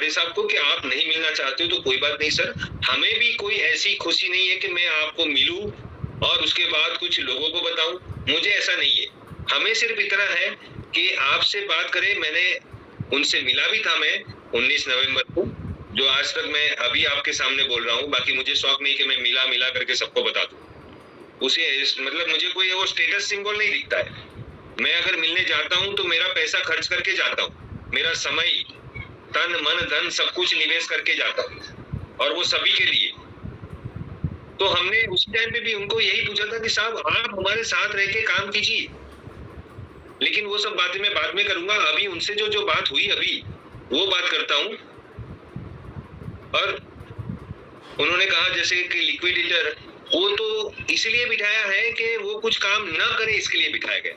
बड़े साहब को कि आप नहीं मिलना चाहते हो तो कोई बात नहीं सर, हमें भी कोई ऐसी खुशी नहीं है कि मैं आपको मिलूं और उसके बाद कुछ लोगों को बताऊं, मुझे ऐसा नहीं है। हमें सिर्फ इतना है कि आपसे बात करें। मैंने उनसे मिला भी था मैं 19 नवंबर को, जो आज तक मैं अभी आपके सामने बोल रहा हूँ। बाकी मुझे शौक नहीं कि मैं मिला करके सबको बता दूं। उसे मतलब मुझे कोई वो स्टेटस सिंबल नहीं दिखता है। मैं अगर मिलने जाता हूँ तो मेरा पैसा खर्च करके जाता हूँ, मेरा समय, तन मन धन सब कुछ निवेश करके जाता हूँ, और वो सभी के लिए। तो हमने उस टाइम पे भी उनको यही पूछा था कि साहब आप हमारे साथ रह के काम कीजिए, लेकिन वो सब बातें मैं बाद में करूंगा। अभी उनसे जो बात हुई अभी वो बात करता हूँ। और उन्होंने कहा जैसे कि लिक्विडेटर, वो तो इसलिए बिठाया है कि वो कुछ काम न करे, इसके लिए बिठाया गया।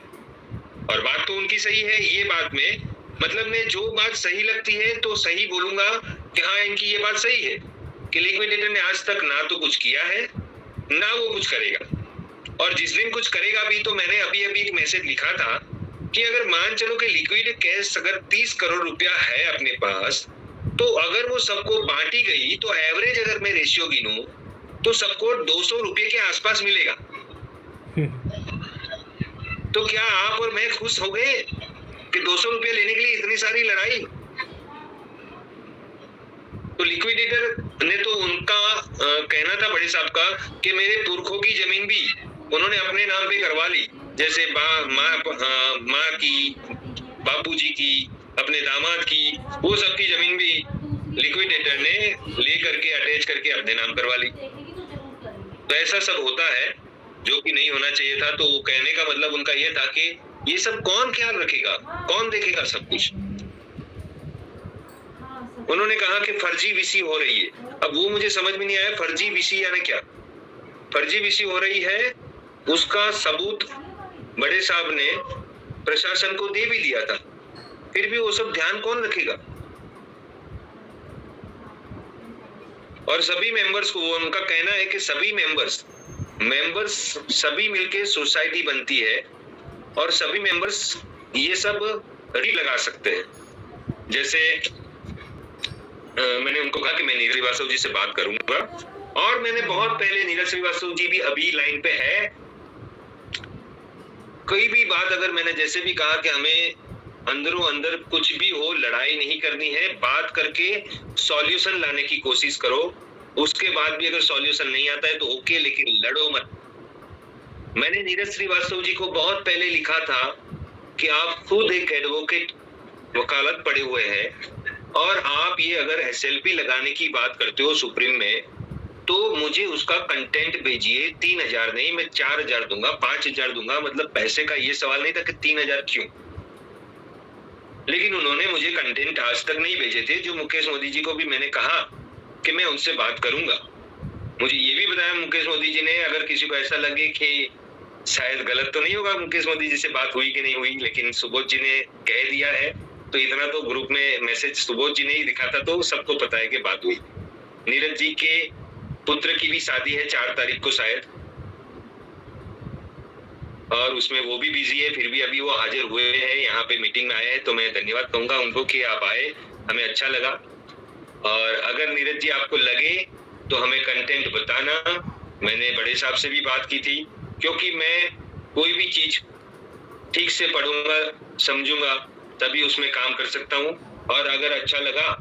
और बात तो उनकी सही है। ये बात में मतलब मैं जो बात सही लगती है तो सही बोलूंगा कि हाँ इनकी ये बात सही है कि लिक्विडेटर ने आज तक ना तो कुछ किया है ना वो कुछ करेगा। और जिस दिन कुछ करेगा भी, तो मैंने अभी एक मैसेज लिखा था कि अगर मान चलो कि लिक्विड कैश अगर 30 करोड़ रुपया है अपने पास, तो अगर वो सबको बांटी गई तो एवरेज अगर मैं रेशियो गिनूं तो सबको 200 रुपये के आसपास मिलेगा। तो क्या आप और मैं खुश हो गए कि 200 रुपये लेने के लिए इतनी सारी लड़ाई? तो लिक्विडेटर ने तो उनका कहना था बड़े साहब का कि मेरे पुरखों की जमीन भी उन्होंने अपने नाम पे करवा ली, जैसे माँ की, बापूजी की, अपने दामाद की, वो सबकी जमीन भी लिक्विडेटर ने ले करके अटैच करके अपने नाम करवा ली। तो ऐसा सब होता है जो कि नहीं होना चाहिए था। तो कहने का मतलब उनका ये था कि ये सब कौन ख्याल रखेगा, कौन देखेगा सब कुछ। उन्होंने कहा कि फर्जी वीसी हो रही है। अब वो मुझे समझ में नहीं आया, फर्जी वीसी यानी क्या? फर्जी वीसी हो रही है उसका सबूत बड़े साहब ने प्रशासन को दे भी दिया था, फिर भी वो सब ध्यान कौन रखेगा? और सभी मेंबर्स को, उनका कहना है कि सभी मेंबर्स सभी मिलके सोसाइटी बनती है और सभी मेंबर्स ये सब रील लगा सकते हैं। जैसे मैंने उनको कहा कि मैं नीरज श्रीवास्तव जी से बात करूंगा, और मैंने बहुत पहले, नीरज श्रीवास्तव जी भी अभी लाइन पे है, कोई भी बात अगर मैंने जैसे भी कहा कि हमें अंदरों अंदर कुछ भी हो लड़ाई नहीं करनी है, बात करके सॉल्यूशन लाने की कोशिश करो। उसके बाद भी अगर सॉल्यूशन नहीं आता है तो ओके, लेकिन लड़ो मत। मैंने नीरज श्रीवास्तव जी को बहुत पहले लिखा था कि आप खुद एक एडवोकेट वकालत पढ़े हुए हैं और आप ये अगर एसएलपी लगाने की बात करते हो सुप्रीम में, तो मुझे उसका कंटेंट भेजिए। 3000 नहीं, मैं 4000 दूंगा, 5000 दूंगा। मतलब पैसे का ये सवाल नहीं था कि 3000 क्यों। लेकिन उन्होंने मुझे कंटेंट आज तक नहीं भेजे थे। जो मुकेश मोदी जी को भी मैंने कहा कि मैं उनसे बात करूंगा। मुझे ये भी बताया मुकेश मोदी जी ने, अगर किसी को ऐसा लगे कि शायद गलत तो नहीं होगा मुकेश मोदी जी से बात हुई कि नहीं हुई, लेकिन सुबोध जी ने कह दिया है तो इतना तो ग्रुप में मैसेज सुबोध जी ने ही दिखा था, तो सबको पता है कि बात हुई। नीरज जी के पुत्र की भी शादी है 4 तारीख को शायद, और उसमें वो भी बिजी है, फिर भी अभी वो हाजिर हुए हैं, यहाँ पे मीटिंग में आए हैं। तो मैं धन्यवाद कहूंगा उनको कि आप आए, हमें अच्छा लगा। और अगर नीरज जी आपको लगे तो हमें कंटेंट बताना। मैंने बड़े साहब से भी बात की थी, क्योंकि मैं कोई भी चीज ठीक से पढ़ूंगा समझूंगा तभी उसमें काम कर सकता हूँ। और अगर अच्छा लगा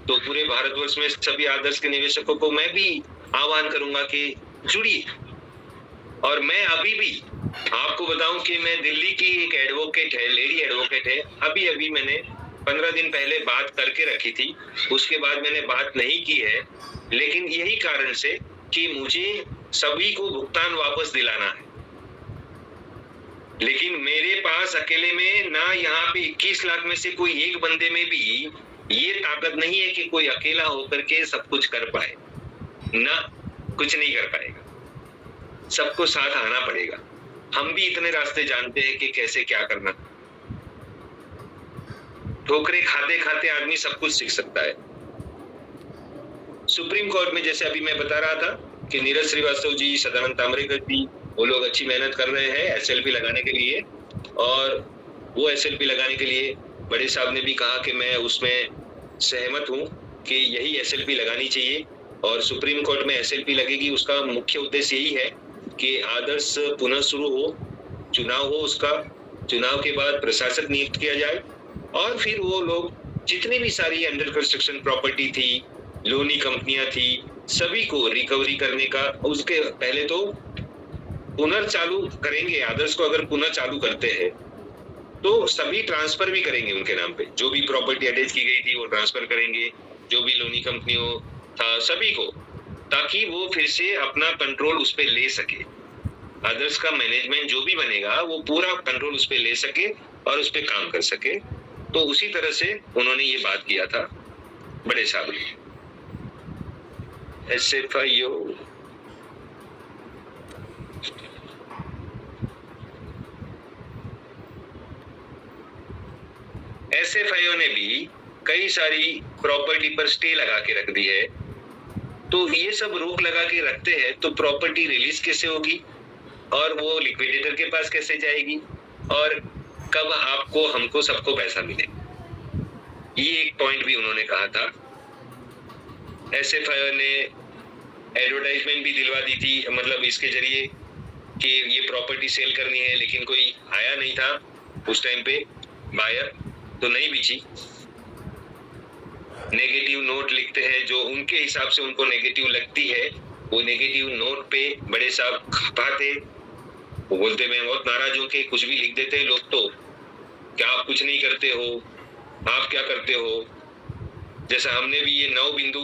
तो पूरे भारतवर्ष में सभी आदर्श के निवेशकों को मैं भी आह्वान करूंगा कि जुड़िए। और मैं अभी भी आपको बताऊं कि मैं दिल्ली की एक एडवोकेट है, लेडी एडवोकेट है, अभी मैंने 15 दिन पहले बात करके रखी थी, उसके बाद मैंने बात नहीं की है। लेकिन यही कारण से कि मुझे सभी को भुगतान वापस दिलाना है। लेकिन मेरे पास अकेले में ना, यहाँ पे 21 लाख में से कोई एक बंदे में भी ये ताकत नहीं है कि कोई अकेला होकर के सब कुछ कर पाए ना, कुछ नहीं कर पाएगा। सबको साथ आना पड़ेगा। हम भी इतने रास्ते जानते हैं कि कैसे क्या करना। ठोकरे खाते खाते आदमी सब कुछ सीख सकता है। सुप्रीम कोर्ट में जैसे अभी मैं बता रहा था कि नीरज श्रीवास्तव जी, सदानंद ताम्रेकर जी, वो लोग अच्छी मेहनत कर रहे हैं एसएलपी लगाने के लिए। और वो एसएलपी लगाने के लिए बड़े साहब ने भी कहा कि मैं उसमें सहमत हूँ। कि यही एसएलपी लगानी चाहिए और सुप्रीम कोर्ट में एसएलपी लगेगी। उसका मुख्य उद्देश्य यही है कि आदर्श पुनः शुरू हो, चुनाव हो, उसका चुनाव के बाद प्रशासक नियुक्त किया जाए और फिर वो लोग जितनी भी सारी अंडर कंस्ट्रक्शन प्रॉपर्टी थी, लोनी कंपनियां थी, सभी को रिकवरी करने का, उसके पहले तो पुनर्चालू करेंगे। आदर्श को अगर पुनः चालू करते हैं तो सभी ट्रांसफर भी करेंगे उनके नाम पे, जो भी प्रॉपर्टी अटैच की गई थी वो ट्रांसफर करेंगे, जो भी लोनी कंपनियों था सभी को, ताकि वो फिर से अपना कंट्रोल उस पे ले सके। आदर्श का मैनेजमेंट जो भी बनेगा वो पूरा कंट्रोल उस पे ले सके और उस पे काम कर सके। तो उसी तरह से उन्होंने ये बात किया था बड़े साहब ने। SFIO ने भी कई सारी प्रॉपर्टी पर स्टे लगा के रख दी है। तो ये सब रोक लगा के रखते हैं तो प्रॉपर्टी रिलीज कैसे होगी और वो लिक्विडेटर के पास कैसे जाएगी और कब आपको, हमको, सबको पैसा मिले। ये एक पॉइंट भी उन्होंने कहा था। SFIO ने एडवर्टाइजमेंट भी दिलवा दी थी, मतलब इसके जरिए कि ये प्रॉपर्टी सेल करनी है, लेकिन कोई आया नहीं था उस टाइम पे बायर, तो नहीं बिची। नेगेटिव नोट लिखते हैं जो उनके हिसाब से उनको नेगेटिव लगती है, वो नेगेटिव नोट पे बड़े साहब खपाते, वो बोलते मैं बहुत नाराज हूं कि कुछ भी लिख देते हैं लोग, तो क्या आप कुछ नहीं करते हो, आप क्या करते हो। जैसा हमने भी ये 9 बिंदु